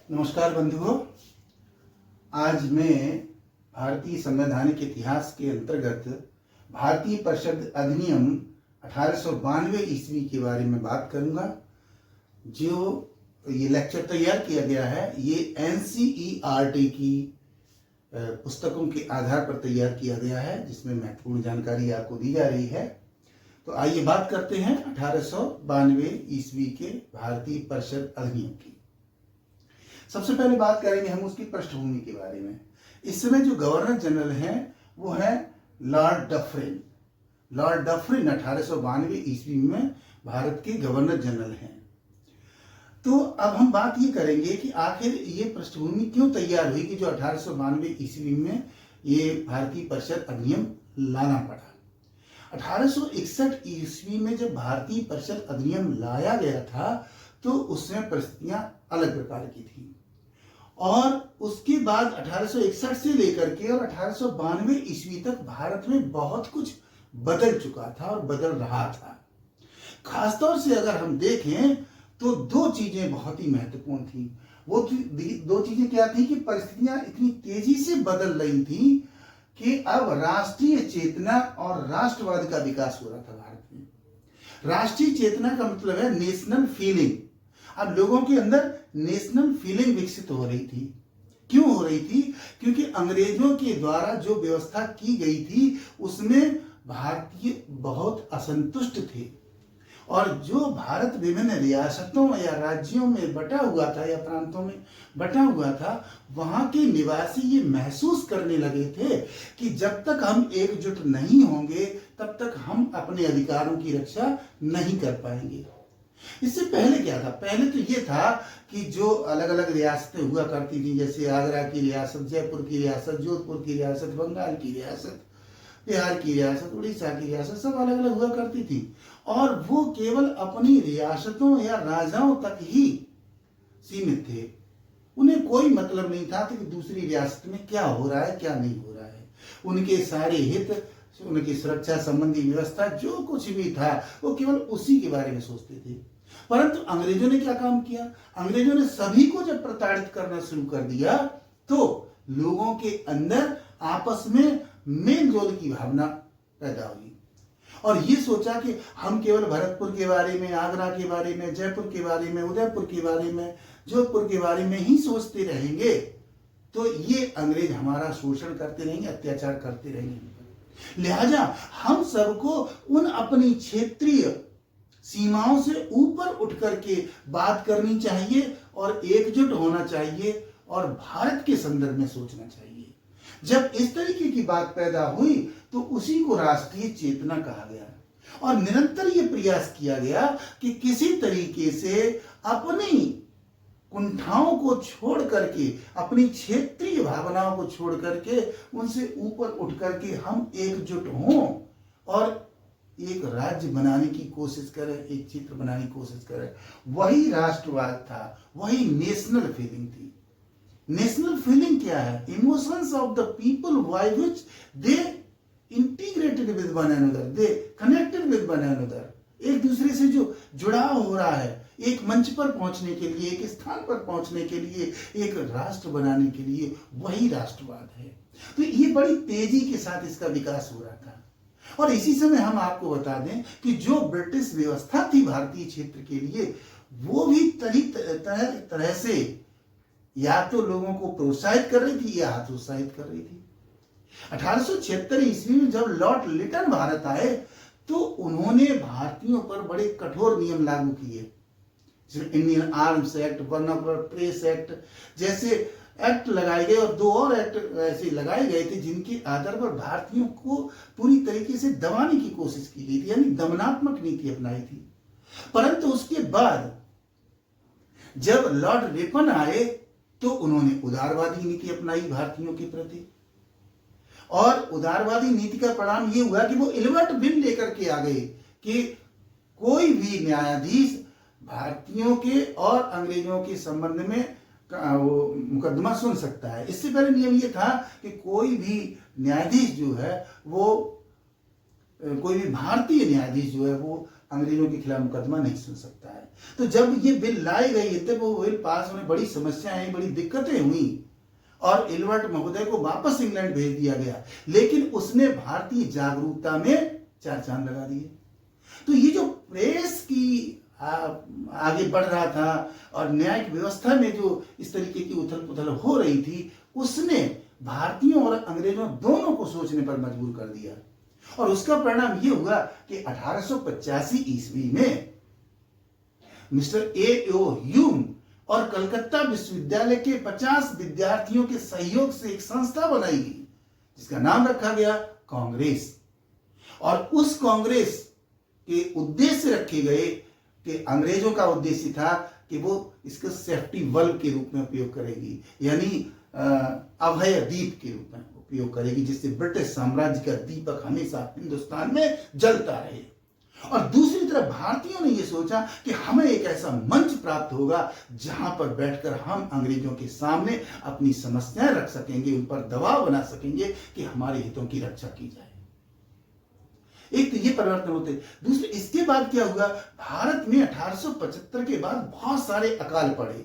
नमस्कार बंधुओं। आज मैं भारतीय संवैधानिक इतिहास के अंतर्गत भारतीय परिषद अधिनियम 1892 ईस्वी के बारे में बात करूंगा। जो ये लेक्चर तैयार किया गया है ये एनसीईआरटी की पुस्तकों के आधार पर तैयार किया गया है, जिसमें महत्वपूर्ण जानकारी आपको दी जा रही है। तो आइए बात करते हैं 1892 ईस्वी के भारतीय परिषद अधिनियम की। सबसे पहले बात करेंगे हम उसकी पृष्ठभूमि के बारे में। इस समय जो गवर्नर जनरल हैं वो है लॉर्ड डफरिन। लॉर्ड डफरिन 1892 ईस्वी में भारत के गवर्नर जनरल हैं। तो अब हम बात ये करेंगे कि आखिर ये पृष्ठभूमि क्यों तैयार हुई कि जो 1892 ईस्वी में ये भारतीय परिषद अधिनियम लाना पड़ा। 1861 ईस्वी में जब भारतीय परिषद अधिनियम लाया गया था तो उसमें परिस्थितियां अलग प्रकार की थी, और उसके बाद 1861 से लेकर के और 1892 ईस्वी तक भारत में बहुत कुछ बदल चुका था और बदल रहा था। खासतौर से अगर हम देखें तो दो चीजें बहुत ही महत्वपूर्ण थी। वो दो चीजें क्या थी कि परिस्थितियां इतनी तेजी से बदल रही थी कि अब राष्ट्रीय चेतना और राष्ट्रवाद का विकास हो रहा था भारत में। राष्ट्रीय चेतना का मतलब है नेशनल फीलिंग। अब लोगों के अंदर नेशनल फीलिंग विकसित हो रही थी। क्यों हो रही थी? क्योंकि अंग्रेजों के द्वारा जो व्यवस्था की गई थी उसमें भारतीय बहुत असंतुष्ट थे, और जो भारत विभिन्न रियासतों या राज्यों में बटा हुआ था या प्रांतों में बटा हुआ था, वहां के निवासी ये महसूस करने लगे थे कि जब तक हम एकजुट नहीं होंगे तब तक हम अपने अधिकारों की रक्षा नहीं कर पाएंगे। इससे पहले क्या था? पहले तो ये था कि जो अलग अलग रियासतें हुआ करती थी, जैसे आगरा की रियासत, जयपुर की रियासत, जोधपुर की रियासत, बंगाल की रियासत, बिहार की रियासत, उड़ीसा की रियासत, सब अलग अलग हुआ करती थी, और वो केवल अपनी रियासतों या राजाओं तक ही सीमित थे। उन्हें कोई मतलब नहीं था कि दूसरी रियासत में क्या हो रहा है क्या नहीं हो रहा है। उनके सारे हित, उनकी सुरक्षा संबंधी व्यवस्था, जो कुछ भी था वो केवल उसी के बारे में सोचते थे। परंतु अंग्रेजों ने क्या काम किया? अंग्रेजों ने सभी को जब प्रताड़ित करना शुरू कर दिया तो लोगों के अंदर आपस में मेल जोल की भावना पैदा हुई, और ये सोचा कि हम केवल भरतपुर के बारे में, आगरा के बारे में, जयपुर के बारे में, उदयपुर के बारे में, जोधपुर के बारे में ही सोचते रहेंगे तो ये अंग्रेज हमारा शोषण करते रहेंगे, अत्याचार करते रहेंगे। लिहाजा हम सबको उन अपनी क्षेत्रीय सीमाओं से ऊपर उठ करके बात करनी चाहिए और एकजुट होना चाहिए और भारत के संदर्भ में सोचना चाहिए। जब इस तरीके की बात पैदा हुई तो उसी को राष्ट्रीय चेतना कहा गया, और निरंतर ये प्रयास किया गया कि किसी तरीके से अपनी कुंठाओं को छोड़ करके, अपनी क्षेत्रीय भावनाओं को छोड़ करके उनसे ऊपर उठ करके हम एकजुट हों और एक राज्य बनाने की कोशिश करें, एक चित्र बनाने की कोशिश करें। वही राष्ट्रवाद था, वही नेशनल फीलिंग थी। नेशनल फीलिंग क्या है? Emotions of the people by which they integrated with one another, they connected with one another. एक दूसरे से जो जुड़ाव हो रहा है, एक मंच पर पहुंचने के लिए, एक स्थान पर पहुंचने के लिए, एक राष्ट्र बनाने के लिए, वही राष्ट्रवाद है। तो ये बड़ी तेजी के साथ इसका विकास हो रहा था। और इसी समय हम आपको बता दें कि जो ब्रिटिश व्यवस्था थी भारतीय क्षेत्र के लिए, वो भी तरह से या तो लोगों को प्रोत्साहित कर रही थी या हतोत्साहित कर रही थी। 1876 ईस्वी में जब लॉर्ड लिटन भारत आए तो उन्होंने भारतीयों पर बड़े कठोर नियम लागू किए। Indian arms act, vernacular press act जैसे एक्ट लगाए गए, और दो और एक्ट ऐसे लगाए गए थे जिनके आधार पर भारतीयों को पूरी तरीके से दबाने की कोशिश की गई थी, यानी दमनात्मक नीति अपनाई थी। परंतु उसके बाद जब लॉर्ड रिपन आए तो उन्होंने उदारवादी नीति अपनाई भारतीयों के प्रति, और उदारवादी नीति का परिणाम यह हुआ कि वो इलवर्ट बिल लेकर के आ गए कि कोई भी न्यायाधीश भारतीयों के और अंग्रेजों के संबंध में वो मुकदमा सुन सकता है। इससे पहले नियम ये था कि कोई भी न्यायाधीश जो है वो, कोई भी भारतीय न्यायाधीश जो है वो अंग्रेजों के खिलाफ मुकदमा नहीं सुन सकता है। तो जब ये बिल लाए गए थे, वो बिल पास होने बड़ी समस्याएं आई, बड़ी दिक्कतें हुई और एल्बर्ट महोदय को वापस इंग्लैंड भेज दिया गया। लेकिन उसने भारतीय जागरूकता में 4 चांद लगा दिए। तो ये जो प्रेस की आगे बढ़ रहा था और न्यायिक व्यवस्था में जो इस तरीके की उथल पुथल हो रही थी, उसने भारतीयों और अंग्रेजों दोनों को सोचने पर मजबूर कर दिया। और उसका परिणाम यह हुआ कि 1885 ईस्वी में मिस्टर A.O. ह्यूम और कलकत्ता विश्वविद्यालय के 50 विद्यार्थियों के सहयोग से एक संस्था बनाई गई जिसका नाम रखा गया कांग्रेस। और उस कांग्रेस के उद्देश्य रखे गए कि अंग्रेजों का उद्देश्य था कि वो इसको सेफ्टी वल्व के रूप में उपयोग करेगी, यानी अभय दीप के रूप में उपयोग करेगी, जिससे ब्रिटिश साम्राज्य का दीपक हमेशा हिंदुस्तान में जलता रहे। और दूसरी तरफ भारतीयों ने यह सोचा कि हमें एक ऐसा मंच प्राप्त होगा जहां पर बैठकर हम अंग्रेजों के सामने अपनी समस्याएं रख सकेंगे, उन पर दबाव बना सकेंगे कि हमारे हितों की रक्षा की जाए। एक तो ये परिवर्तन होते। दूसरे, इसके बाद क्या हुआ, भारत में 1875 के बाद बहुत सारे अकाल पड़े।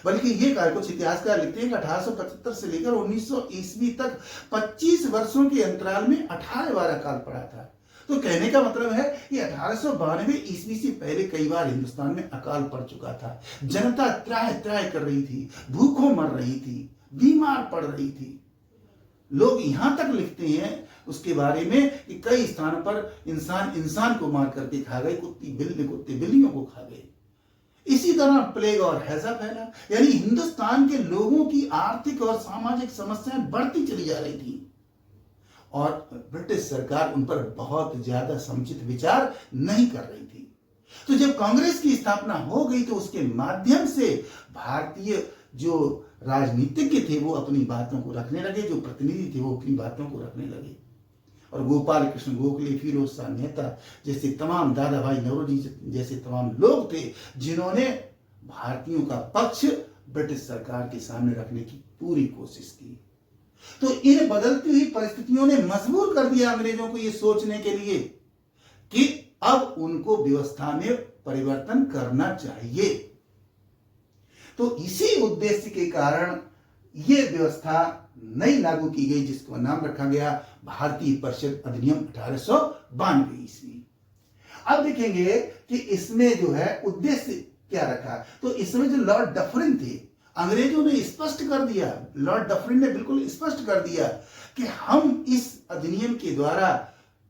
बल्कि ये कुछ इतिहासकार लिखते हैं कि 1875 से लेकर 1900 ईस्वी तक 25 वर्षों के अंतराल में 18 बार अकाल पड़ा था। तो कहने का मतलब है कि 1892 ईस्वी से पहले कई बार हिंदुस्तान में अकाल पड़ चुका था। जनता त्राह त्राह कर रही थी, भूखों मर रही थी, बीमार पड़ रही थी। लोग यहां तक लिखते हैं उसके बारे में कि कई स्थानों पर इंसान इंसान को मार करके खा गए, कुत्ते बिल्लियों को खा गए। इसी तरह प्लेग और हैजा फैला, यानी हिंदुस्तान के लोगों की आर्थिक और सामाजिक समस्याएं बढ़ती चली जा रही थी और ब्रिटिश सरकार उन पर बहुत ज्यादा समुचित विचार नहीं कर रही थी। तो जब कांग्रेस की स्थापना हो गई तो उसके माध्यम से भारतीय जो राजनीतिज्ञ थे वो अपनी बातों को रखने लगे, जो प्रतिनिधि थे वो अपनी बातों को रखने लगे। और गोपाल कृष्ण गोखले, फिरोज शाह मेहता जैसे तमाम, दादा भाई नौरोजी जैसे तमाम लोग थे जिन्होंने भारतीयों का पक्ष ब्रिटिश सरकार के सामने रखने की पूरी कोशिश की। तो इन बदलती हुई परिस्थितियों ने मजबूर कर दिया अंग्रेजों को ये सोचने के लिए कि अब उनको व्यवस्था में परिवर्तन करना चाहिए। तो इसी उद्देश्य के कारण यह व्यवस्था नई लागू की गई जिसका नाम रखा गया भारतीय परिषद अधिनियम 1892 ईस्वी। अब देखेंगे कि इसमें जो है उद्देश्य क्या रखा। तो इसमें जो लॉर्ड डफरिन थे, अंग्रेजों ने स्पष्ट कर दिया, लॉर्ड डफरिन ने बिल्कुल स्पष्ट कर दिया कि हम इस अधिनियम के द्वारा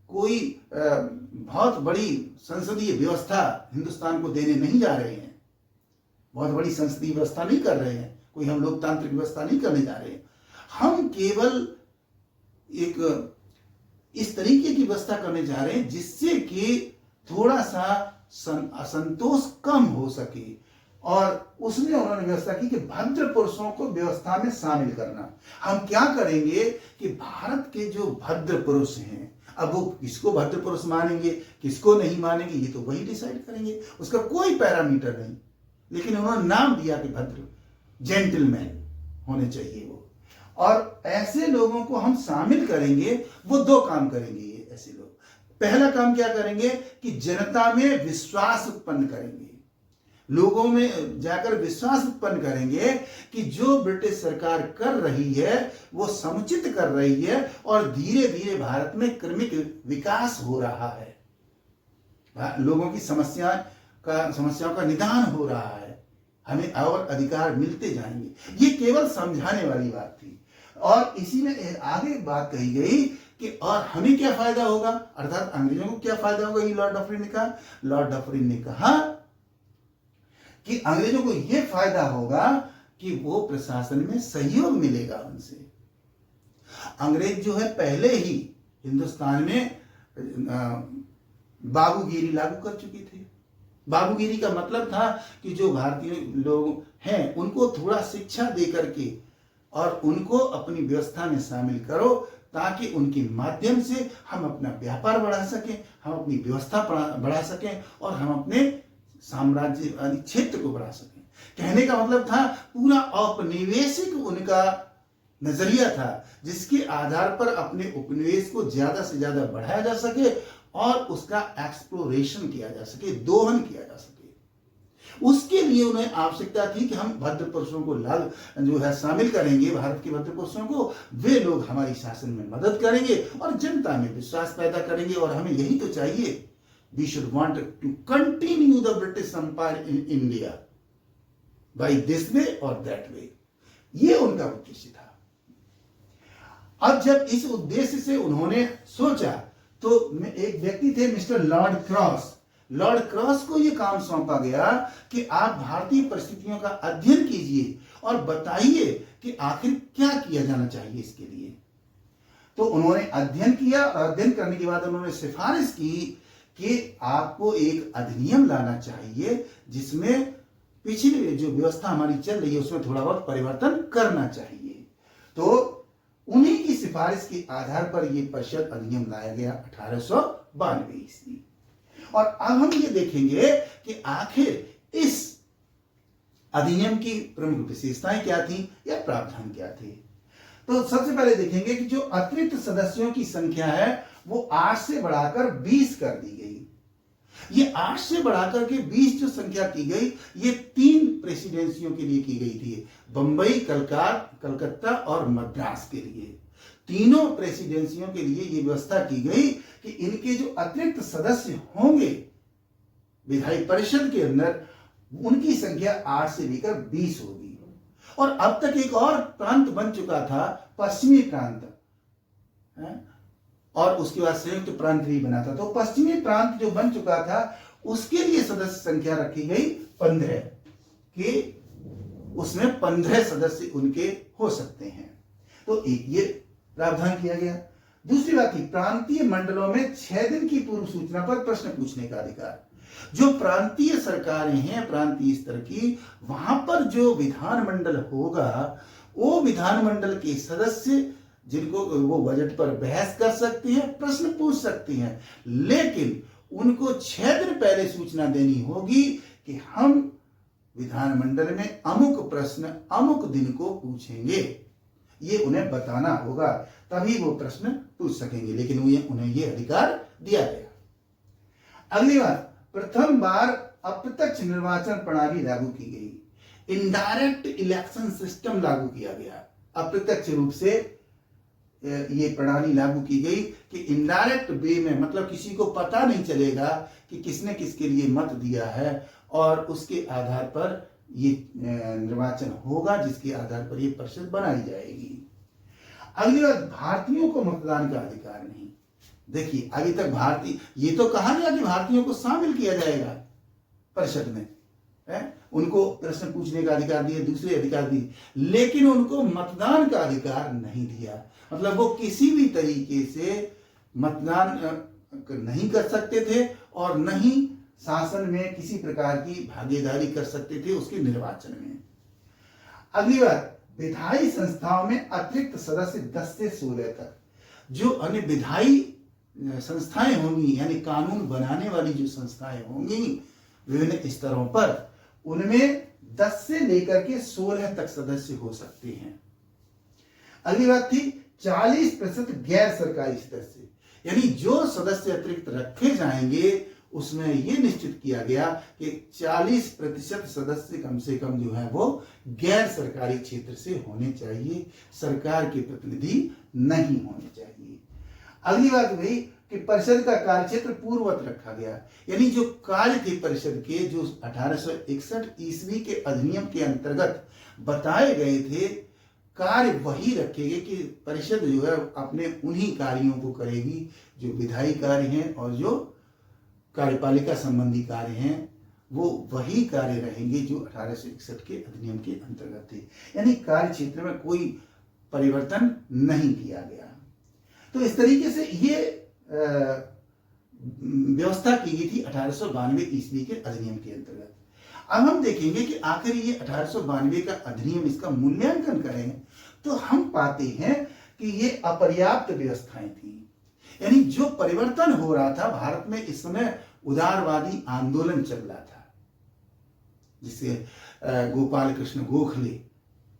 कोई बहुत बड़ी संसदीय व्यवस्था हिंदुस्तान को देने नहीं जा रहे हैं, बहुत बड़ी संसदीय व्यवस्था नहीं कर रहे हैं, कोई हम लोकतांत्रिक व्यवस्था नहीं करने जा रहे हैं। हम केवल एक इस तरीके की व्यवस्था करने जा रहे हैं जिससे कि थोड़ा सा असंतोष कम हो सके। और उसमें उन्होंने व्यवस्था की कि भद्र पुरुषों को व्यवस्था में शामिल करना। हम क्या करेंगे कि भारत के जो भद्र पुरुष हैं, अब वो किसको भद्र पुरुष मानेंगे किसको नहीं मानेंगे ये तो वही डिसाइड करेंगे, उसका कोई पैरामीटर नहीं, लेकिन उन्होंने नाम दिया कि भद्र जेंटलमैन होने चाहिए वो। और ऐसे लोगों को हम शामिल करेंगे, वो 2 काम करेंगे ये ऐसे लोग। पहला काम क्या करेंगे कि जनता में विश्वास उत्पन्न करेंगे, लोगों में जाकर विश्वास उत्पन्न करेंगे कि जो ब्रिटिश सरकार कर रही है वो समुचित कर रही है और धीरे धीरे भारत में क्रमिक विकास हो रहा है, लोगों की समस्याओं का निदान हो रहा है, हमें और अधिकार मिलते जाएंगे। ये केवल समझाने वाली बात थी। और इसी में आगे बात कही गई कि और हमें क्या फायदा होगा, अर्थात अंग्रेजों को क्या फायदा होगा, ये लॉर्ड डफरिन ने कहा। लॉर्ड डफरिन ने कहा कि अंग्रेजों को यह फायदा होगा कि वो प्रशासन में सहयोग मिलेगा उनसे। अंग्रेज जो है पहले ही हिंदुस्तान में बाबूगिरी लागू कर चुके थे। बाबूगिरी का मतलब था कि जो भारतीय लोग हैं उनको थोड़ा शिक्षा दे करके और उनको अपनी व्यवस्था में शामिल करो ताकि उनके माध्यम से हम अपना व्यापार बढ़ा सकें, हम अपनी व्यवस्था बढ़ा सकें और हम अपने साम्राज्य आदि क्षेत्र को बढ़ा सकें। कहने का मतलब था पूरा औपनिवेशिक उनका नजरिया था जिसके आधार पर अपने उपनिवेश को ज्यादा से ज्यादा बढ़ाया जा सके और उसका एक्सप्लोरेशन किया जा सके, दोहन किया जा सके। उसके लिए उन्हें आवश्यकता थी कि हम भद्र पुरुषों को जो है शामिल करेंगे, भारत के भद्र पुरुषों को, वे लोग हमारी शासन में मदद करेंगे और जनता में विश्वास पैदा करेंगे, और हमें यही तो चाहिए। We should want to continue the British empire in India by this way और दैट वे। ये उनका उद्देश्य था। अब जब इस उद्देश्य से उन्होंने सोचा तो एक व्यक्ति थे mister Lord cross. Lord cross को यह काम सौंपा गया कि आप भारतीय परिस्थितियों का अध्ययन कीजिए और बताइए कि आखिर क्या किया जाना चाहिए इसके लिए। तो उन्होंने अध्ययन किया और अध्ययन करने के बाद उन्होंने सिफारिश की कि आपको एक अधिनियम लाना चाहिए जिसमें पिछली जो व्यवस्था हमारी चल रही है उसमें थोड़ा बहुत परिवर्तन करना चाहिए। तो उन्हीं की सिफारिश के आधार पर यह परिषद अधिनियम लाया गया 1892 ईस्वी। और अब हम ये देखेंगे कि आखिर इस अधिनियम की प्रमुख विशेषताएं क्या थी या प्रावधान क्या थे। तो सबसे पहले देखेंगे कि जो अतिरिक्त सदस्यों की संख्या है वो 8 से बढ़ाकर 20 कर दी गई। ये 8 से बढ़ाकर के 20 जो संख्या की गई, ये 3 प्रेसिडेंसियों के लिए की गई थी, बंबई, कलकत्ता और मद्रास के लिए। तीनों प्रेसिडेंसियों के लिए ये व्यवस्था की गई कि इनके जो अतिरिक्त सदस्य होंगे विधायी परिषद के अंदर, उनकी संख्या 8 से लेकर 20 होगी। और अब तक एक और प्रांत बन चुका था, पश्चिमी प्रांत, और उसके बाद संयुक्त प्रांत भी बना था। तो पश्चिमी प्रांत जो बन चुका था उसके लिए सदस्य संख्या रखी गई 15 कि उसमें 15 सदस्य उनके हो सकते हैं। तो एक ये प्रावधान किया गया। दूसरी बात थी प्रांतीय मंडलों में 6 दिन की पूर्व सूचना पर प्रश्न पूछने का अधिकार। जो प्रांतीय सरकारें हैं प्रांतीय स्तर की, वहां पर जो विधानमंडल होगा वो विधानमंडल के सदस्य जिनको वो बजट पर बहस कर सकते हैं, प्रश्न पूछ सकते हैं, लेकिन उनको 6 दिन पहले सूचना देनी होगी कि हम विधानमंडल में अमुक प्रश्न अमुक दिन को पूछेंगे। ये उन्हें बताना होगा, तभी वो प्रश्न पूछ सकेंगे, लेकिन उन्हें ये अधिकार दिया गया। अगली बात, प्रथम बार अप्रत्यक्ष निर्वाचन प्रणाली लागू की गई। इनडायरेक्ट इलेक्शन सिस्टम लागू किया गया। अप्रत्यक्ष रूप से ये प्रणाली लागू की गई कि इनडायरेक्ट वे में, मतलब किसी को पता नहीं चलेगा कि किसने किसके लिए मत दिया है, और उसके आधार पर ये निर्वाचन होगा जिसके आधार पर ये परिषद बनाई जाएगी। अगली बात, भारतीयों को मतदान का अधिकार नहीं। देखिए अभी तक भारतीय, ये तो कहा गया कि भारतीयों को शामिल किया जाएगा परिषद में, उनको प्रश्न पूछने का अधिकार दिए, दूसरे अधिकार दिए, लेकिन उनको मतदान का अधिकार नहीं दिया। मतलब वो किसी भी तरीके से मतदान नहीं कर सकते थे और न ही शासन में किसी प्रकार की भागीदारी कर सकते थे उसके निर्वाचन में। अगली बात, विधायी संस्थाओं में अतिरिक्त सदस्य 10 से 16 तक। जो अन्य विधायी संस्थाएं होंगी, यानी कानून बनाने वाली जो संस्थाएं होंगी विभिन्न स्तरों पर, उनमें 10 से लेकर के 16 तक सदस्य हो सकते हैं। अगली बात थी 40% गैर सरकारी सदस्य, यानी जो सदस्य अतिरिक्त रखे जाएंगे उसमें यह निश्चित किया गया कि 40% सदस्य कम से कम जो है वो गैर सरकारी क्षेत्र से होने चाहिए, सरकार के प्रतिनिधि नहीं होने चाहिए। अगली बात वही कि परिषद का कार्यक्षेत्र पूर्ववत रखा गया, यानी जो कार्य थे परिषद के, जो 1861 ईस्वी के अधिनियम के अंतर्गत बताए गए थे, कार्य वही रखेंगे कि परिषद जो है अपने उन्हीं कार्यों को करेगी जो विधायी कार्य हैं और जो कार्यपालिका संबंधी कार्य हैं, वो वही कार्य रहेंगे जो 1861 के अधिनियम के अंतर्गत थे। यानी कार्य क्षेत्र में कोई परिवर्तन नहीं किया गया। तो इस तरीके से ये व्यवस्था की गई थी 1892 ईस्वी के अधिनियम के अंतर्गत। अब हम देखेंगे कि आखिर ये 1892 का अधिनियम, इसका मूल्यांकन करें तो हम पाते हैं कि ये अपर्याप्त व्यवस्थाएं थी। यानी जो परिवर्तन हो रहा था भारत में इस समय, उदारवादी आंदोलन चल रहा था, जिसे गोपाल कृष्ण गोखले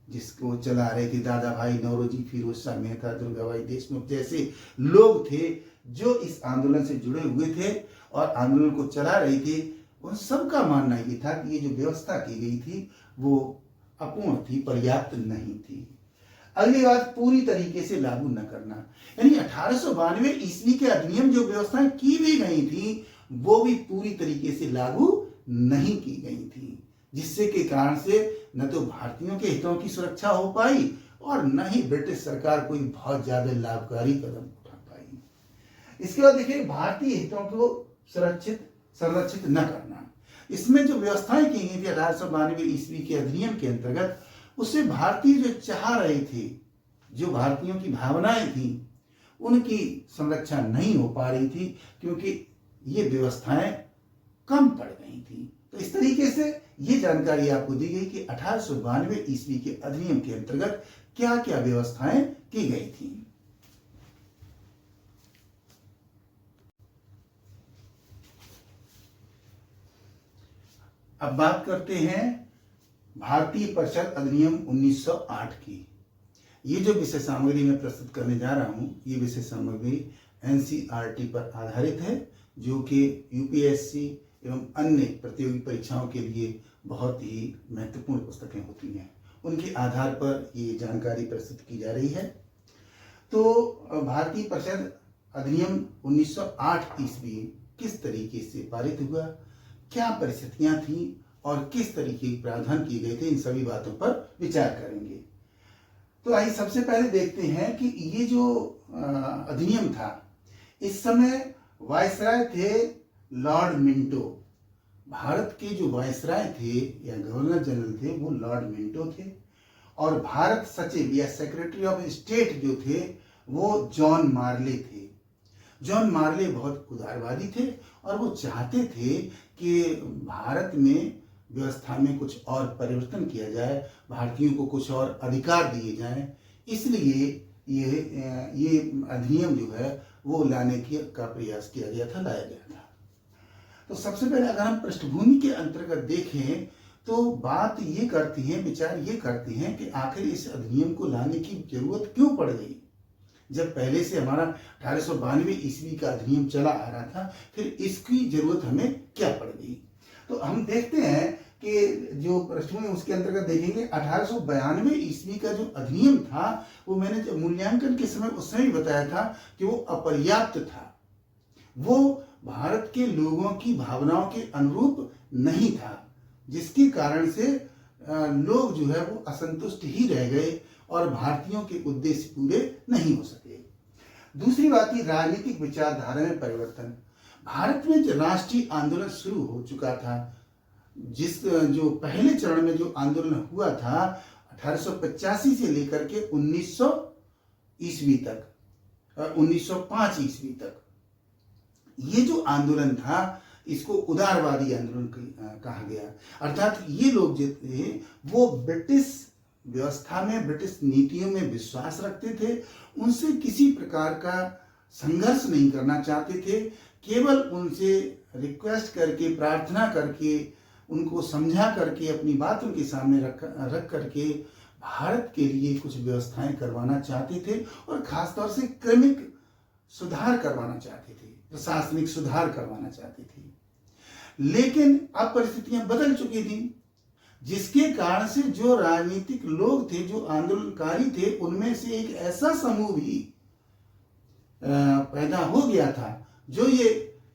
जिसको चला रहे थे, दादा भाई नौरोजी, फिरोज शाह मेहता, दुर्गाबाई देशमुख जैसे लोग थे जो इस आंदोलन से जुड़े हुए थे और आंदोलन को चला रहे थे, उन सबका मानना ये था कि ये जो व्यवस्था की गई थी वो अपूर्ण थी, पर्याप्त नहीं थी। अगली बात, पूरी तरीके से लागू न करना, यानी 1892 ईस्वी के अधिनियम जो व्यवस्थाएं की भी गई थी वो भी पूरी तरीके से लागू नहीं की गई थी, जिससे के कारण से न तो भारतीयों के हितों की सुरक्षा हो पाई और न ही ब्रिटिश सरकार कोई बहुत ज्यादा लाभकारी कदम उठा पाई। इसके बाद देखिए, भारतीय हितों को संरक्षित न करना, इसमें जो व्यवस्थाएं की गई थी 1892 ईस्वी के अधिनियम के अंतर्गत, उससे भारतीय जो चाह रहे थे, जो भारतीयों की भावनाएं थी, उनकी संरक्षा नहीं हो पा रही थी, क्योंकि ये व्यवस्थाएं कम पड़ गई थी। तो इस तरीके से ये जानकारी आपको दी गई कि 1892 ईस्वी के अधिनियम के अंतर्गत क्या क्या व्यवस्थाएं की गई थी। अब बात करते हैं भारतीय परिषद अधिनियम 1908 की। ये जो विषय सामग्री मैं प्रस्तुत करने जा रहा हूं, ये विषय सामग्री एनसीईआरटी पर आधारित है, जो कि यूपीएससी एवं अन्य प्रतियोगी परीक्षाओं के लिए बहुत ही महत्वपूर्ण पुस्तकें होती हैं, उनके आधार पर ये जानकारी प्रस्तुत की जा रही है। तो भारतीय परिषद अधिनियम 1908 ईस्वी किस तरीके से पारित हुआ, क्या परिस्थितियां थी और किस तरीके के प्रावधान किए गए थे, इन सभी बातों पर विचार करेंगे। तो आइए सबसे पहले देखते हैं कि ये जो अधिनियम था, इस समय वायसराय थे लॉर्ड मिंटो। भारत के जो वायसराय थे या गवर्नर जनरल थे वो लॉर्ड मिंटो थे, और भारत सचिव या सेक्रेटरी ऑफ स्टेट जो थे वो जॉन मार्ले थे। जॉन मार्ले बहुत उदारवादी थे और वो चाहते थे कि भारत में व्यवस्था में कुछ और परिवर्तन किया जाए, भारतीयों को कुछ और अधिकार दिए जाएं। इसलिए ये अधिनियम जो है वो लाने का प्रयास किया गया था, लाया गया था। तो सबसे पहले अगर हम पृष्ठभूमि के अंतर्गत देखें तो बात ये करती है, विचार ये करते हैं कि आखिर इस अधिनियम को लाने की जरूरत क्यों पड़ गई, जब पहले से हमारा 1892 ईस्वी का अधिनियम चला आ रहा था, फिर इसकी जरूरत हमें क्या पड़ गई। तो हम देखते हैं कि जो पृष्ठभूमि उसके अंतर्गत देखेंगे, 1892 ईस्वी का जो अधिनियम था वो मैंने जब मूल्यांकन के समय उस समय बताया था कि वो अपर्याप्त था, वो भारत के लोगों की भावनाओं के अनुरूप नहीं था, जिसके कारण से लोग जो है वो असंतुष्ट ही रह गए और भारतीयों के उद्देश्य पूरे नहीं हो सके। दूसरी बात ही राजनीतिक विचारधारा में परिवर्तन। भारत में जो राष्ट्रीय आंदोलन शुरू हो चुका था, जो पहले चरण में जो आंदोलन हुआ था 1885 से लेकर के 1900 ईस्वी तक, 1905 ईस्वी तक, ये जो आंदोलन था इसको उदारवादी आंदोलन कहा गया। अर्थात ये लोग जो थे वो ब्रिटिश व्यवस्था में, ब्रिटिश नीतियों में विश्वास रखते थे, उनसे किसी प्रकार का संघर्ष नहीं करना चाहते थे, केवल उनसे रिक्वेस्ट करके, प्रार्थना करके, उनको समझा करके, अपनी बात उनके सामने रख करके भारत के लिए कुछ व्यवस्थाएं करवाना चाहते थे, और खासतौर से क्रमिक सुधार करवाना चाहते थे, प्रशासनिक सुधार करवाना चाहते थे। लेकिन अब परिस्थितियां बदल चुकी थी, जिसके कारण से जो राजनीतिक लोग थे, जो आंदोलनकारी थे, उनमें से एक ऐसा समूह भी पैदा हो गया था जो ये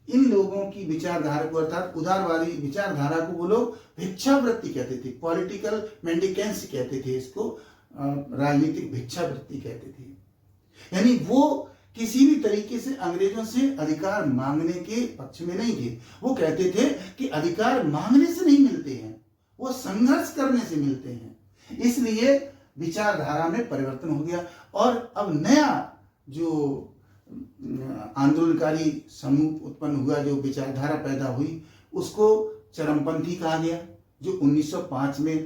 इन लोगों की विचारधारा को, अर्थात उदारवादी विचारधारा को वो लोग भिक्षावृत्ति कहते थे, पॉलिटिकल मेंडिकेंसी कहते थे, इसको राजनीतिक भिक्षावृत्ति कहते थे। यानी वो किसी भी तरीके से अंग्रेजों से अधिकार मांगने के पक्ष में नहीं थे। वो कहते थे कि अधिकार मांगने से नहीं मिलते हैं, वो संघर्ष करने से मिलते हैं। इसलिए विचारधारा में परिवर्तन हो गया और अब नया जो आंदोलनकारी समूह उत्पन्न हुआ, जो विचारधारा पैदा हुई, उसको चरमपंथी कहा गया, जो 1905 में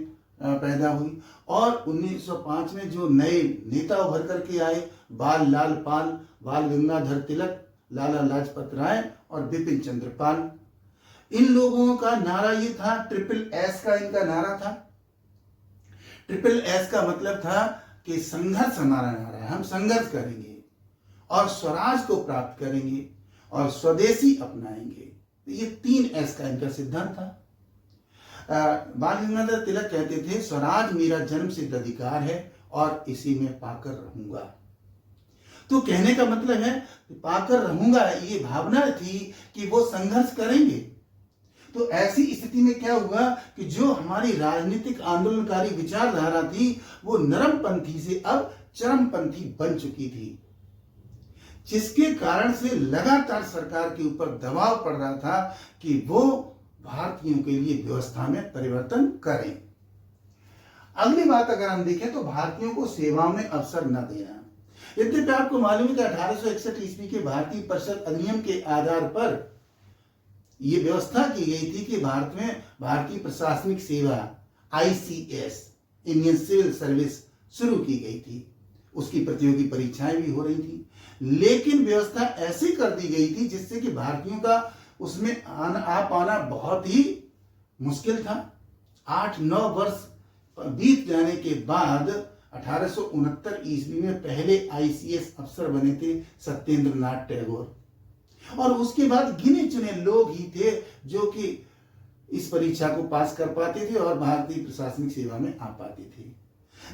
पैदा हुई। और 1905 में जो नए नेता उभर करके आए, बाल लाल पाल, बाल गंगाधर तिलक, लाला लाजपत राय और बिपिन चंद्र पाल, इन लोगों का नारा ये था, ट्रिपल एस का इनका नारा था। ट्रिपल एस का मतलब था कि संघर्ष हमारा नारा है, हम संघर्ष करेंगे। और स्वराज को प्राप्त करेंगे और स्वदेशी अपनाएंगे। तो ये 3 S का इनका सिद्धांत था। बाल गंगाधर तिलक कहते थे, स्वराज मेरा जन्म सिद्ध अधिकार है और इसी में पाकर रहूंगा। तो कहने का मतलब है पाकर रहूंगा, ये भावना थी कि वो संघर्ष करेंगे। तो ऐसी स्थिति में क्या हुआ कि जो हमारी राजनीतिक आंदोलनकारी विचारधारा थी वो नरमपंथी से अब चरमपंथी बन चुकी थी, जिसके कारण से लगातार सरकार के ऊपर दबाव पड़ रहा था कि वो भारतीयों के लिए व्यवस्था में परिवर्तन करें। अगली बात अगर हम देखें तो भारतीयों को सेवाओं में अवसर न देना। यद्यपि आपको मालूम है कि 1861 ईस्वी के भारतीय परिषद अधिनियम के आधार पर यह व्यवस्था की गई थी कि भारत में भारतीय प्रशासनिक सेवा ICS इंडियन सिविल सर्विस शुरू की गई थी। उसकी प्रतियोगी परीक्षाएं भी हो रही थी, लेकिन व्यवस्था ऐसी कर दी गई थी जिससे कि भारतीयों का उसमें आ पाना बहुत ही मुश्किल था। 8-9 वर्ष बीत जाने के बाद 1869 ईस्वी में पहले ICS अफसर बने थे सत्येंद्र नाथ टैगोर, और उसके बाद गिने चुने लोग ही थे जो कि इस परीक्षा को पास कर पाते थे और भारतीय प्रशासनिक सेवा में आ पाते थे।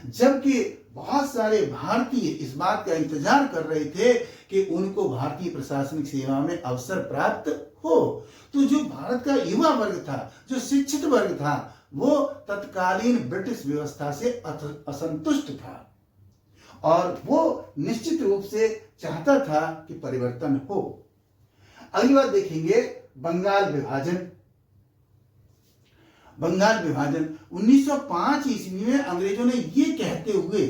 जबकि बहुत सारे भारतीय इस बात का इंतजार कर रहे थे कि उनको भारतीय प्रशासनिक सेवा में अवसर प्राप्त हो। तो जो भारत का युवा वर्ग था, जो शिक्षित वर्ग था, वो तत्कालीन ब्रिटिश व्यवस्था से असंतुष्ट था और वो निश्चित रूप से चाहता था कि परिवर्तन हो। अगली बात देखेंगे बंगाल विभाजन। बंगाल विभाजन 1905 ईस्वी में अंग्रेजों ने ये कहते हुए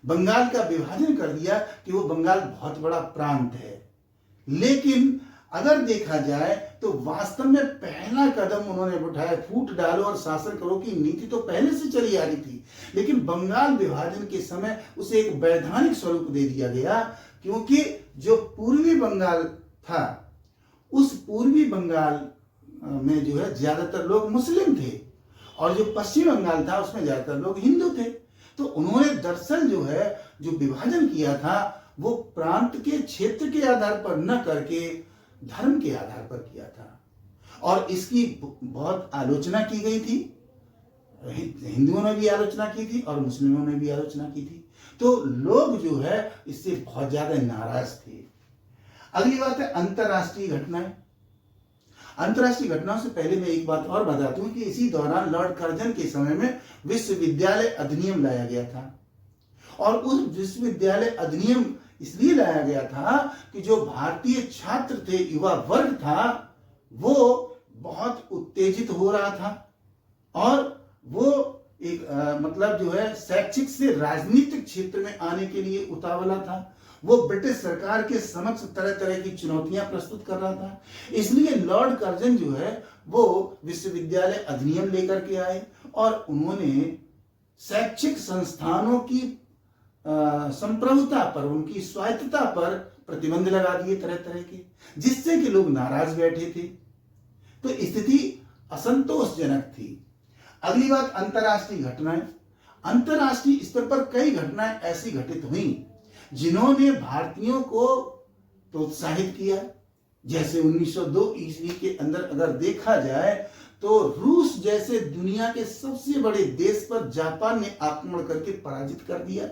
बंगाल का विभाजन कर दिया कि वो बंगाल बहुत बड़ा प्रांत है। लेकिन अगर देखा जाए तो वास्तव में पहला कदम उन्होंने उठाया, फूट डालो और शासन करो की नीति तो पहले से चली आ रही थी, लेकिन बंगाल विभाजन के समय उसे एक वैधानिक स्वरूप दे दिया गया, क्योंकि जो पूर्वी बंगाल था उस पूर्वी बंगाल में जो है ज्यादातर लोग मुस्लिम थे और जो पश्चिम बंगाल था उसमें ज्यादातर लोग हिंदू थे। तो उन्होंने दरअसल जो है जो विभाजन किया था वो प्रांत के क्षेत्र के आधार पर न करके धर्म के आधार पर किया था और इसकी बहुत आलोचना की गई थी। हिंदुओं ने भी आलोचना की थी और मुस्लिमों ने भी आलोचना की थी। तो लोग जो है इससे बहुत ज्यादा नाराज थे। अगली बात है अंतरराष्ट्रीय घटनाएं। अंतरराष्ट्रीय घटनाओं से पहले मैं एक बात और बताता हूं कि इसी दौरान लॉर्ड कर्जन के समय में विश्वविद्यालय अधिनियम लाया गया था और उस विश्वविद्यालय अधिनियम इसलिए लाया गया था कि जो भारतीय छात्र थे, युवा वर्ग था, वो बहुत उत्तेजित हो रहा था और वो एक मतलब जो है शैक्षिक से राजनीतिक क्षेत्र में आने के लिए उतावला था। वो ब्रिटिश सरकार के समक्ष तरह तरह की चुनौतियां प्रस्तुत कर रहा था। इसलिए लॉर्ड कर्जन जो है वो विश्वविद्यालय अधिनियम लेकर के आए और उन्होंने शैक्षिक संस्थानों की संप्रभुता पर, उनकी स्वायत्तता पर प्रतिबंध लगा दिए तरह तरह के, जिससे कि लोग नाराज बैठे थे। तो स्थिति असंतोषजनक थी। अगली बात अंतरराष्ट्रीय घटनाएं। अंतरराष्ट्रीय स्तर पर कई घटनाएं ऐसी घटित हुई जिन्होंने भारतीयों को प्रोत्साहित किया। जैसे 1902 ईस्वी के अंदर अगर देखा जाए तो रूस जैसे दुनिया के सबसे बड़े देश पर जापान ने आक्रमण करके पराजित कर दिया।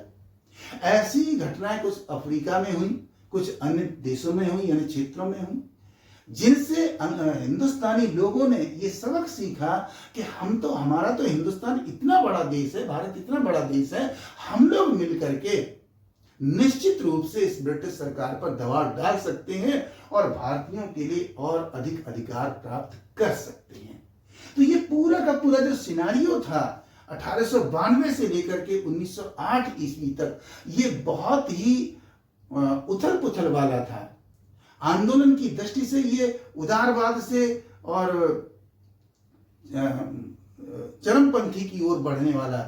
ऐसी घटनाएं कुछ अफ्रीका में हुई, कुछ अन्य देशों में हुई, अन्य क्षेत्रों में हुई, जिनसे हिंदुस्तानी लोगों ने ये सबक सीखा कि हमारा तो हिंदुस्तान इतना बड़ा देश है, भारत इतना बड़ा देश है, हम लोग मिलकर के निश्चित रूप से इस ब्रिटिश सरकार पर दबाव डाल सकते हैं और भारतीयों के लिए और अधिक अधिकार प्राप्त कर सकते हैं। तो ये पूरा का पूरा जो सिनारियो था 1892 से लेकर के 1908 ईस्वी तक, ये बहुत ही उथल पुथल वाला था। आंदोलन की दृष्टि से ये उदारवाद से और चरमपंथी की ओर बढ़ने वाला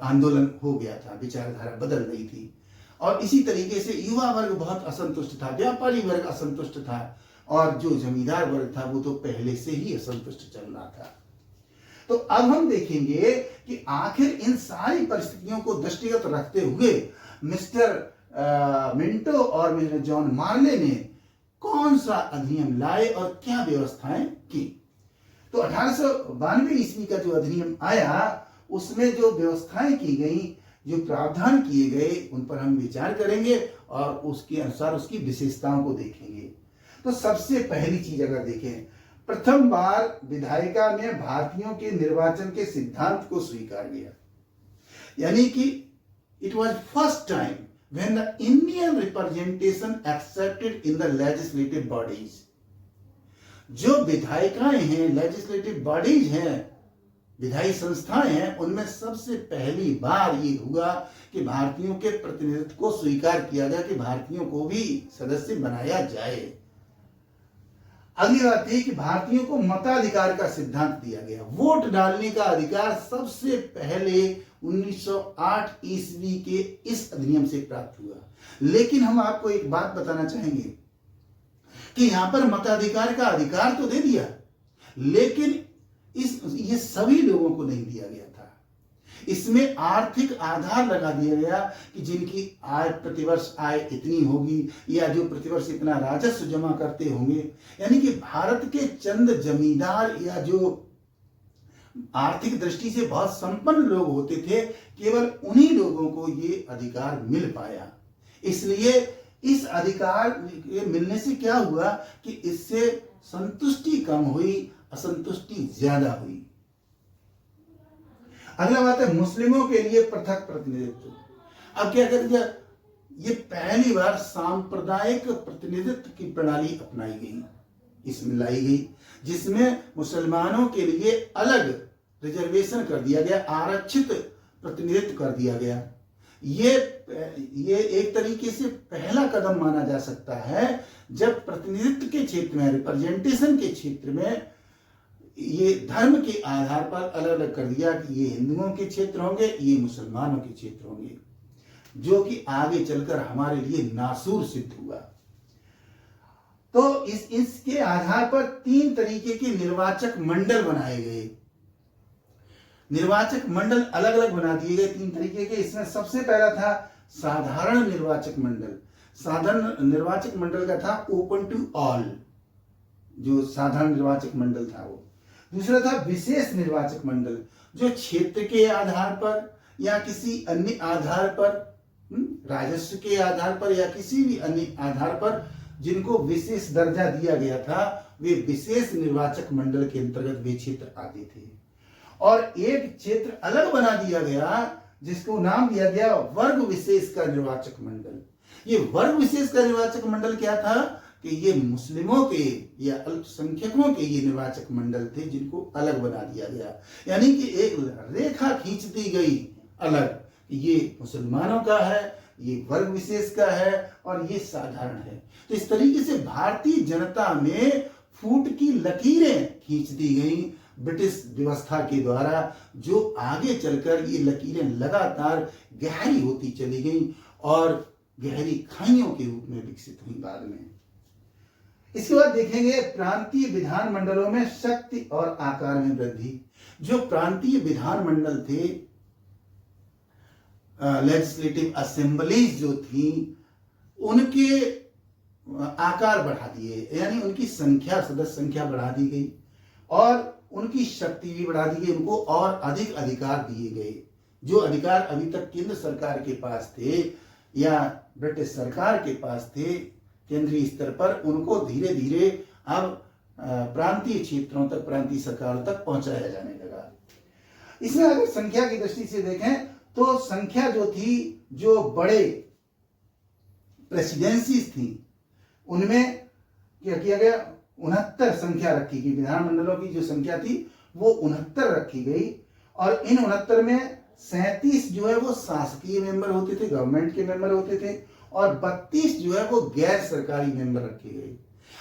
आंदोलन हो गया था, विचारधारा बदल रही थी। और इसी तरीके से युवा वर्ग बहुत असंतुष्ट था, व्यापारी वर्ग असंतुष्ट था और जो जमींदार वर्ग था वो तो पहले से ही असंतुष्ट चल रहा था। तो अब हम देखेंगे कि आखिर इन सारी परिस्थितियों को दृष्टिगत रखते हुए मिस्टर मिंटो और मिस्टर जॉन मार्ले ने कौन सा अधिनियम लाए और क्या व्यवस्थाएं की। तो 1892 ईस्वी का जो अधिनियम आया उसमें जो व्यवस्थाएं की गई, जो प्रावधान किए गए, उन पर हम विचार करेंगे और उसके अनुसार उसकी विशेषताओं को देखेंगे। तो सबसे पहली चीज अगर देखें, प्रथम बार विधायिका में भारतीयों के निर्वाचन के सिद्धांत को स्वीकार किया, यानी कि it was first time when the Indian representation accepted in the legislative bodies. जो विधायिकाएं हैं, लेजिस्लेटिव बॉडीज हैं, विधायी संस्थाएं हैं, उनमें सबसे पहली बार ये हुआ कि भारतीयों के प्रतिनिधित्व को स्वीकार किया गया कि भारतीयों को भी सदस्य बनाया जाए। अगली बात यह कि भारतीयों को मताधिकार का सिद्धांत दिया गया। वोट डालने का अधिकार सबसे पहले 1908 ईस्वी के इस अधिनियम से प्राप्त हुआ। लेकिन हम आपको एक बात बताना चाहेंगे कि यहां पर मताधिकार का अधिकार तो दे दिया, लेकिन ये सभी लोगों को नहीं दिया गया था। इसमें आर्थिक आधार लगा दिया गया कि जिनकी आय, प्रतिवर्ष आय इतनी होगी या जो प्रतिवर्ष इतना राजस्व जमा करते होंगे, यानी कि भारत के चंद जमींदार या जो आर्थिक दृष्टि से बहुत संपन्न लोग होते थे, केवल उन्हीं लोगों को ये अधिकार मिल पाया। इसलिए इस अधिकार मिलने से क्या हुआ कि इससे संतुष्टि कम हुई, असंतुष्टि ज्यादा हुई। अगला बात है मुस्लिमों के लिए पृथक प्रतिनिधित्व। अब क्या कर दिया, ये पहली बार सांप्रदायिक प्रतिनिधित्व की प्रणाली अपनाई गई, इसमें लाई गई, जिसमें मुसलमानों के लिए अलग रिजर्वेशन कर दिया गया, आरक्षित प्रतिनिधित्व कर दिया गया। ये एक तरीके से पहला कदम माना जा सकता है जब प्रतिनिधित्व के क्षेत्र में, रिप्रेजेंटेशन के क्षेत्र में ये धर्म के आधार पर अलग अलग कर दिया कि ये हिंदुओं के क्षेत्र होंगे, ये मुसलमानों के क्षेत्र होंगे, जो कि आगे चलकर हमारे लिए नासूर सिद्ध हुआ। तो इसके आधार पर 3 तरीके के निर्वाचक मंडल बनाए गए। निर्वाचक मंडल अलग अलग बना दिए गए 3 तरीके के। इसमें सबसे पहला था साधारण निर्वाचक मंडल। साधारण निर्वाचक मंडल का था ओपन टू ऑल, जो साधारण निर्वाचक मंडल था वो। दूसरा था विशेष निर्वाचक मंडल, जो क्षेत्र के आधार पर या किसी अन्य आधार पर, राजस्व के आधार पर या किसी भी अन्य आधार पर जिनको विशेष दर्जा दिया गया था, वे विशेष निर्वाचक मंडल के अंतर्गत वे क्षेत्र आते थे। और एक क्षेत्र अलग बना दिया गया जिसको नाम दिया गया वर्ग विशेष का निर्वाचक मंडल। ये वर्ग विशेष का निर्वाचक मंडल क्या था कि ये मुस्लिमों के या अल्पसंख्यकों के ये निर्वाचक मंडल थे जिनको अलग बना दिया गया, यानी कि एक रेखा खींच दी गई अलग, ये मुसलमानों का है, ये वर्ग विशेष का है और ये साधारण है। तो इस तरीके से भारतीय जनता में फूट की लकीरें खींच दी गई ब्रिटिश व्यवस्था के द्वारा, जो आगे चलकर ये लकीरें लगातार गहरी होती चली गई और गहरी खाइयों के रूप में विकसित हुई बाद में। इसके बाद देखेंगे प्रांतीय विधान मंडलों में शक्ति और आकार में वृद्धि। जो प्रांतीय विधान मंडल थे, लेजिस्लेटिव असेंबलीज जो थी, उनके आकार बढ़ा दिए, यानी उनकी संख्या, सदस्य संख्या बढ़ा दी गई और उनकी शक्ति भी बढ़ा दी गई, उनको और अधिक अधिकार दिए गए। जो अधिकार अभी तक केंद्र सरकार के पास थे या ब्रिटिश सरकार के पास थे केंद्रीय स्तर पर, उनको धीरे धीरे अब प्रांतीय क्षेत्रों तक, प्रांतीय सरकारों तक पहुंचाया जाने लगा। इसमें अगर संख्या की दृष्टि से देखें तो संख्या जो थी, जो बड़े प्रेसिडेंसीज थी, उनमें क्या किया गया, 69 संख्या रखी गई। विधानमंडलों की जो संख्या थी वो 69 रखी गई और इन 69 में 37 जो है वो शासकीय मेंबर होते थे, गवर्नमेंट के मेंबर होते थे, और 32 जो है वो गैर सरकारी मेंबर रखे गए।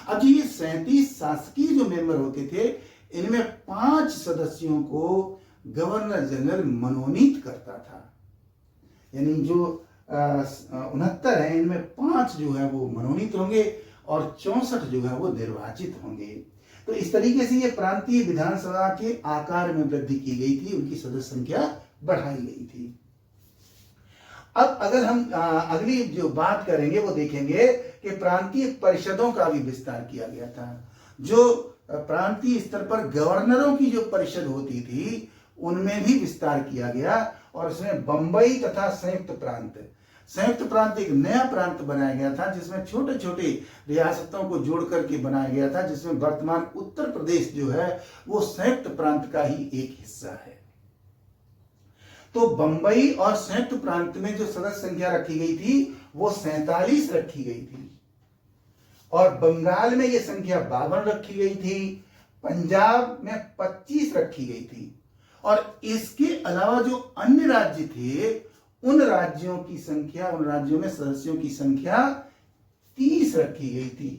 अब ये 37 शासकीय जो मेंबर होते थे, इनमें 5 सदस्यों को गवर्नर जनरल मनोनीत करता था, यानी जो 69 है इनमें 5 जो है वो मनोनीत होंगे और 64 जो है वो निर्वाचित होंगे। तो इस तरीके से ये प्रांतीय विधानसभा के आकार में वृद्धि की गई थी, उनकी सदस्य संख्या बढ़ाई गई थी। अब अगर हम अगली जो बात करेंगे वो देखेंगे कि प्रांतीय परिषदों का भी विस्तार किया गया था। जो प्रांतीय स्तर पर गवर्नरों की जो परिषद होती थी उनमें भी विस्तार किया गया, और उसमें बंबई तथा संयुक्त प्रांत एक नया प्रांत बनाया गया था जिसमें छोटे छोटे रियासतों को जोड़ करके बनाया गया था, जिसमें वर्तमान उत्तर प्रदेश जो है वो संयुक्त प्रांत का ही एक हिस्सा है। तो बंबई और संयुक्त प्रांत में जो सदस्य संख्या रखी गई थी वो 47 रखी गई थी, और बंगाल में ये संख्या 52 रखी गई थी, पंजाब में 25 रखी गई थी, और इसके अलावा जो अन्य राज्य थे उन राज्यों में सदस्यों की संख्या 30 रखी गई थी।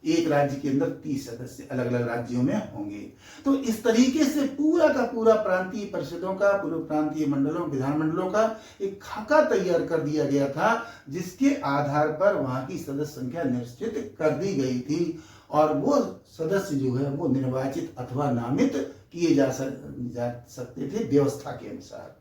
एक राज्य के अंदर 30 सदस्य अलग अलग राज्यों में होंगे। तो इस तरीके से पूरा का पूरा प्रांतीय परिषदों का, पूरे प्रांतीय मंडलों, विधानमंडलों का एक खाका तैयार कर दिया गया था, जिसके आधार पर वहां की सदस्य संख्या निश्चित कर दी गई थी, और वो सदस्य जो है वो निर्वाचित अथवा नामित किए जा सकते थे व्यवस्था के अनुसार।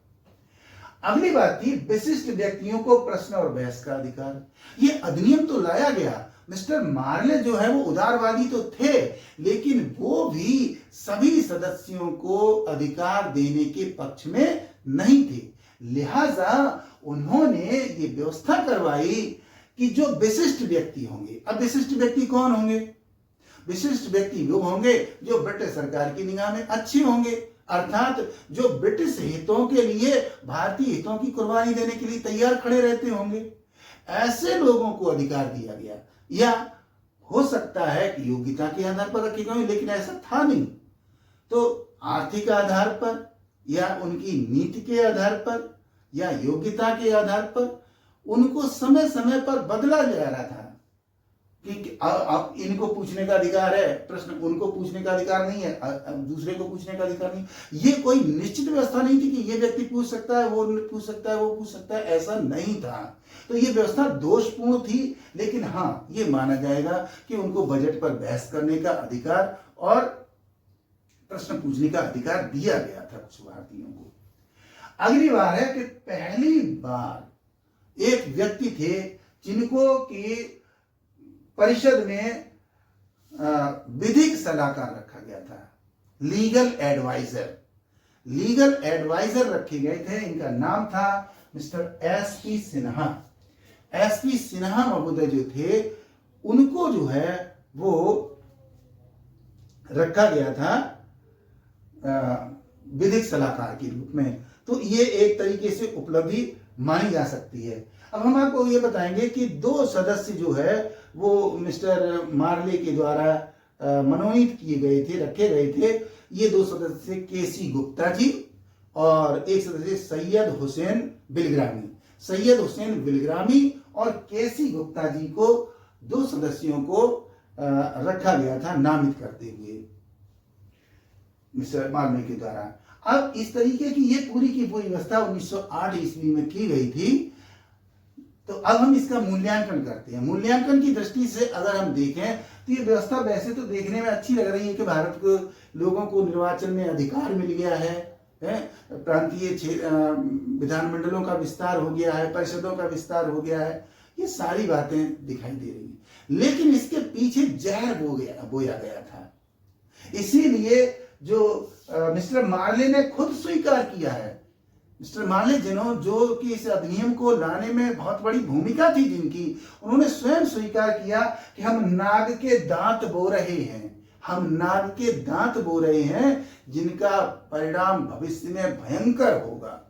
अगली बात थी विशिष्ट व्यक्तियों को प्रश्न और बहस का अधिकार। ये अधिनियम तो लाया गया, मिस्टर मार्ले जो है वो उदारवादी तो थे, लेकिन वो भी सभी सदस्यों को अधिकार देने के पक्ष में नहीं थे। लिहाजा उन्होंने ये व्यवस्था करवाई कि जो विशिष्ट व्यक्ति होंगे, अब विशिष्ट व्यक्ति कौन होंगे? विशिष्ट व्यक्ति वो होंगे जो ब्रिटिश सरकार की निगाह में अच्छे होंगे, अर्थात जो ब्रिटिश हितों के लिए, भारतीय हितों की कुर्बानी देने के लिए तैयार खड़े रहते होंगे। ऐसे लोगों को अधिकार दिया गया, या हो सकता है कि योग्यता के आधार पर रखे गए, लेकिन ऐसा था नहीं। तो आर्थिक आधार पर या उनकी नीति के आधार पर या योग्यता के आधार पर उनको समय समय पर बदला जा रहा था कि अब इनको पूछने का अधिकार है प्रश्न, उनको पूछने का अधिकार नहीं है, दूसरे को पूछने का अधिकार नहीं। ये कोई निश्चित व्यवस्था नहीं थी कि ये व्यक्ति पूछ सकता है, वो पूछ सकता है, वो पूछ सकता है, ऐसा नहीं था। तो ये व्यवस्था दोषपूर्ण थी, लेकिन हाँ ये माना जाएगा कि उनको बजट पर बहस करने का अधिकार और प्रश्न पूछने का अधिकार दिया गया था कुछ भारतीयों को। अगली बार है कि पहली बार एक व्यक्ति थे जिनको की परिषद में विधिक सलाहकार रखा गया था, लीगल एडवाइजर रखे गए थे। इनका नाम था mister SP Sinha. SP Sinha महोदय जो थे उनको जो है वो रखा गया था विधिक सलाहकार के रूप में। तो ये एक तरीके से उपलब्धि मानी जा सकती है। अब हम आपको ये बताएंगे कि 2 सदस्य जो है वो मिस्टर मार्ले के द्वारा मनोनीत किए गए थे, रखे गए थे। ये 2 सदस्य केसी गुप्ता जी और एक सदस्य सैयद हुसैन बिलग्रामी और केसी गुप्ता जी को 2 सदस्यों को रखा गया था नामित करते हुए मिस्टर मार्ले के द्वारा। अब इस तरीके की ये पूरी की पूरी व्यवस्था 1908 ईस्वी में की गई थी। तो अब हम इसका मूल्यांकन करते हैं। मूल्यांकन की दृष्टि से अगर हम देखें तो ये व्यवस्था वैसे तो देखने में अच्छी लग रही है कि भारत को लोगों को निर्वाचन में अधिकार मिल गया है, प्रांतीय विधानमंडलों का विस्तार हो गया है, परिषदों का विस्तार हो गया है, ये सारी बातें दिखाई दे रही हैं। लेकिन इसके पीछे जहर बोया गया था। इसीलिए जो मिस्टर मार्ले ने खुद स्वीकार किया है, मिस्टर मार्ले जो कि इस अधिनियम को लाने में बहुत बड़ी भूमिका थी जिनकी, उन्होंने स्वयं स्वीकार किया कि हम नाग के दांत बो रहे हैं जिनका परिणाम भविष्य में भयंकर होगा।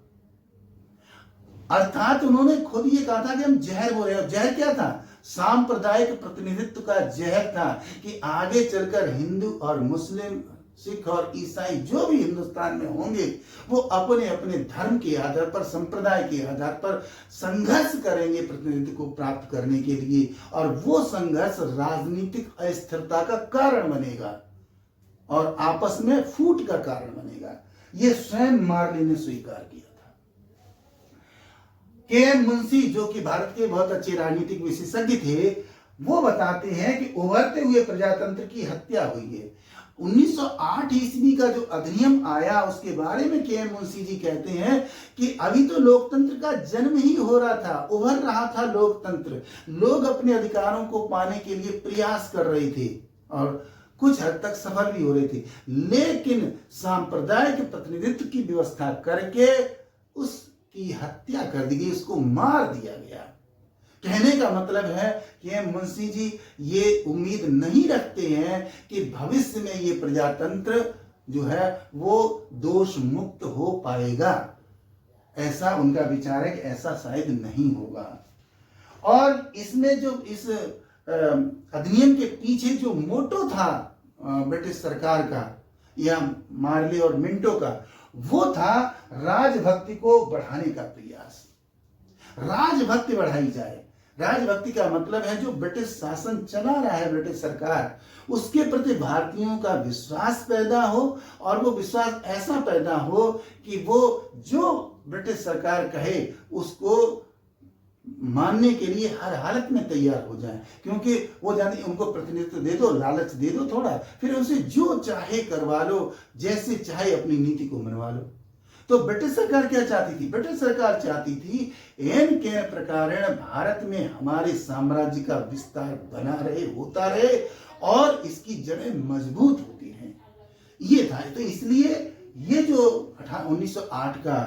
अर्थात उन्होंने खुद ये कहा था कि हम जहर बो रहे हैं। जहर क्या था? सांप्रदायिक प्रतिनिधित्व का जहर था कि आगे चलकर हिंदू और मुस्लिम, सिख और ईसाई जो भी हिंदुस्तान में होंगे वो अपने अपने धर्म के आधार पर, संप्रदाय के आधार पर संघर्ष करेंगे प्रतिनिधित्व को प्राप्त करने के लिए, और वो संघर्ष राजनीतिक अस्थिरता का कारण बनेगा और आपस में फूट का कारण बनेगा। ये स्वयं मार्ले ने स्वीकार किया था। के.एम. मुंशी जो कि भारत के बहुत अच्छे राजनीतिक विशेषज्ञ थे, वो बताते हैं कि उभरते हुए प्रजातंत्र की हत्या हुई है। 1908 ईस्वी का जो अधिनियम आया उसके बारे में के एम मुंशी जी कहते हैं कि अभी तो लोकतंत्र का जन्म ही हो रहा था, उभर रहा था लोकतंत्र। लोग अपने अधिकारों को पाने के लिए प्रयास कर रहे थे और कुछ हद तक सफल भी हो रहे थे, लेकिन सांप्रदायिक प्रतिनिधित्व की व्यवस्था करके उसकी हत्या कर दी गई, उसको मार दिया गया। कहने का मतलब है कि मुंशी जी ये उम्मीद नहीं रखते हैं कि भविष्य में ये प्रजातंत्र जो है वो दोष मुक्त हो पाएगा। ऐसा उनका विचार है कि ऐसा शायद नहीं होगा। और इसमें जो इस अधिनियम के पीछे जो मोटो था ब्रिटिश सरकार का या मार्ले और मिंटो का, वो था राजभक्ति को बढ़ाने का प्रयास। राजभक्ति बढ़ाई जाए। राजभक्ति का मतलब है जो ब्रिटिश शासन चला रहा है, ब्रिटिश सरकार, उसके प्रति भारतीयों का विश्वास पैदा हो, और वो विश्वास ऐसा पैदा हो कि वो जो ब्रिटिश सरकार कहे उसको मानने के लिए हर हालत में तैयार हो जाए, क्योंकि वो जाने उनको प्रतिनिधित्व दे दो, लालच दे दो थोड़ा, फिर उसे जो चाहे करवा लो, जैसे चाहे अपनी नीति को मनवा लो। तो ब्रिटिश सरकार क्या चाहती थी? ब्रिटिश सरकार चाहती थी एन के प्रकारेण भारत में हमारे साम्राज्य का विस्तार बना रहे, होता रहे और इसकी जड़ें मजबूत होती रहें। ये था। तो इसलिए ये जो 1908 का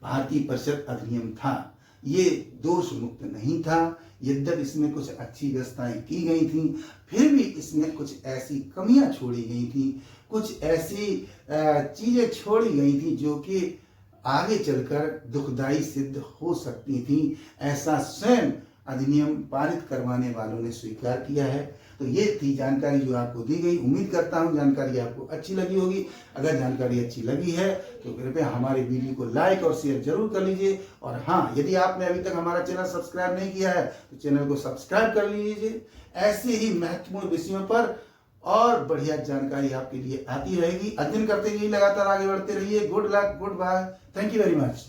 भारतीय परिषद अधिनियम था ये दोष मुक्त नहीं था। यद्यपि इसमें कुछ अच्छी व्यवस्थाएं की गई थी, फिर भी इसमें कुछ ऐसी कमियां छोड़ी गई थी, कुछ ऐसी चीजें छोड़ी गई थी जो कि आगे चलकर दुखदायी सिद्ध हो सकती थी। ऐसा स्वयं अधिनियम पारित करवाने वालों ने स्वीकार किया है। तो ये थी जानकारी जो आपको दी गई। उम्मीद करता हूँ जानकारी आपको अच्छी लगी होगी। अगर जानकारी अच्छी लगी है तो कृपया हमारे वीडियो को लाइक और शेयर जरूर कर लीजिए। और हाँ, यदि आपने अभी तक हमारा चैनल सब्सक्राइब नहीं किया है तो चैनल को सब्सक्राइब कर लीजिए। ऐसे ही महत्वपूर्ण विषयों पर और बढ़िया जानकारी आपके लिए आती रहेगी। अध्ययन करते रहिए, लगातार आगे बढ़ते रहिए। Good luck, goodbye, thank you very much.